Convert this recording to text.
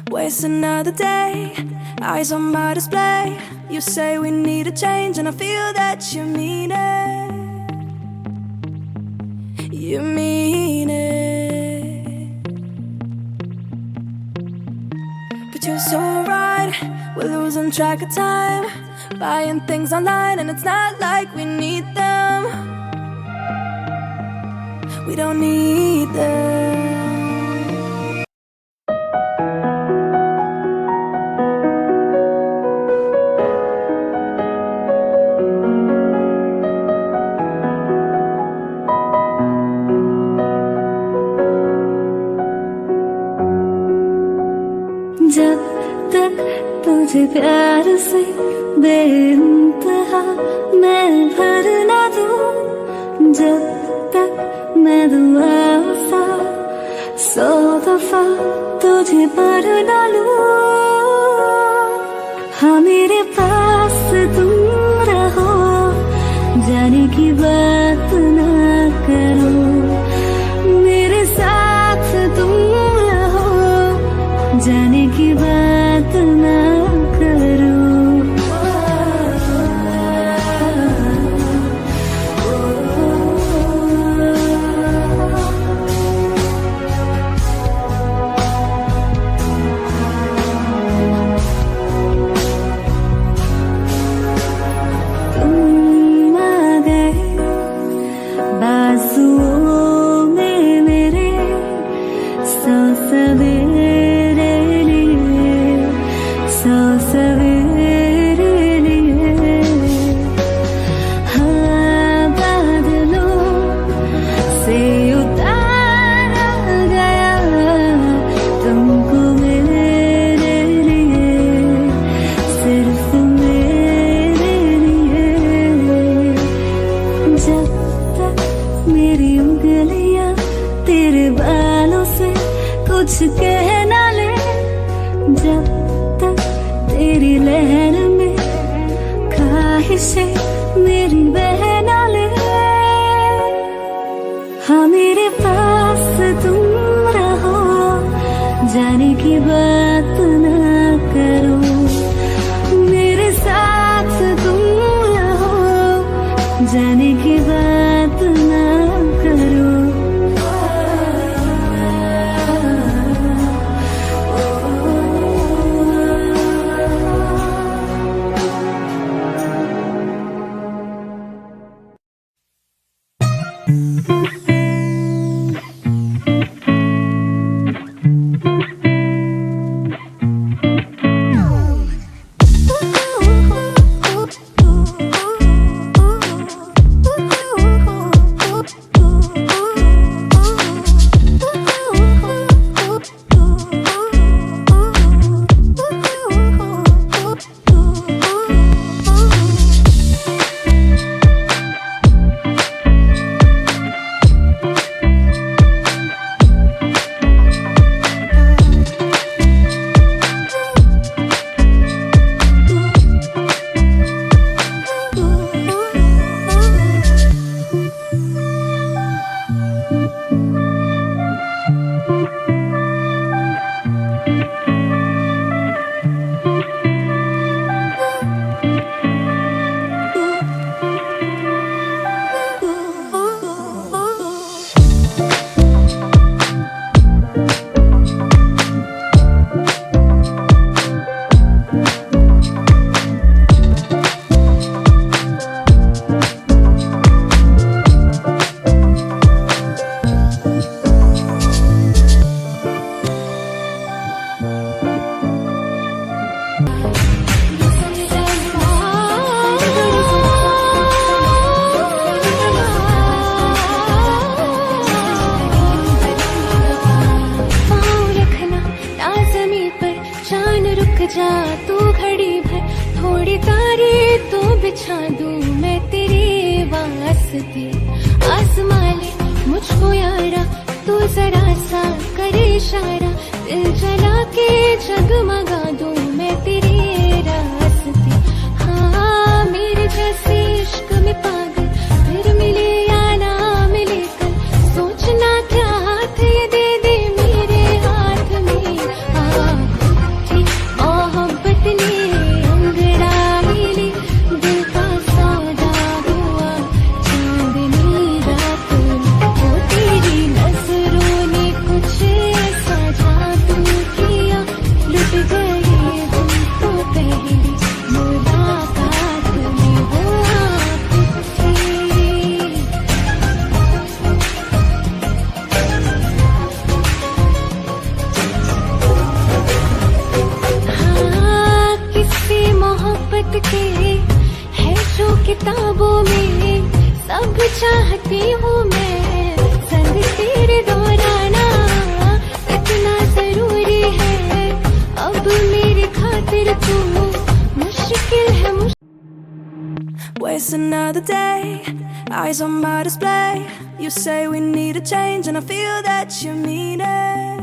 Waste another day, eyes on my display. You say we need a change, and I feel that you mean it. You mean it. But you're so right, we're losing track of time, buying things online, and it's not like we need them. We don't need them. जब तक तुझे प्यार से बेइंतहा मैं भर ना दूं, जब तक मैं दुआ सा 100 दफा तुझे पर ना लूं। हाँ मेरे पास तुम रहो, जाने की बात ना करो, मेरे साथ तुम रहो, जाने की बात ना करो। तुम आ गए बाजुओं में मेरे, 100 सवेरे लिए, 100 सवेरे लिए। हाँ बादलों से उतारा गया तुमको मेरे लिए, सिर्फ मेरे लिए। जब तक मेरी उंगलियां तेरे बालों से कुछ कह ना ले, जब तक तेरी लहर में ख्वाहिशें मेरी बह ना ले। हाँ मेरे पास तुम रहो, जाने की बात ना करो, मेरे साथ तुम रहो, जाने की बात ना करो। जा तू घड़ी भर, थोड़ी तारी तो बिछा दूं मैं तेरे वास्ते। आसमां ले मुझको यारा, तू जरा सा करे इशारा, दिल जला के जगमगा दूं मैं तेरे रास्ते। हाँ मेरे जैसे इश्क में पागल फिर मिले या ना मिले कल, सोचना क्या हाथ ये दे दे मेरे हाथ में। हाँ किताबों में सब चाहती हूँ मैं, संग तेरे दौराना इतना जरूरी है, अब मेरी खातिर तू मुश्किल है Waste another day, eyes on my display. You say we need a change, and I feel that you mean it.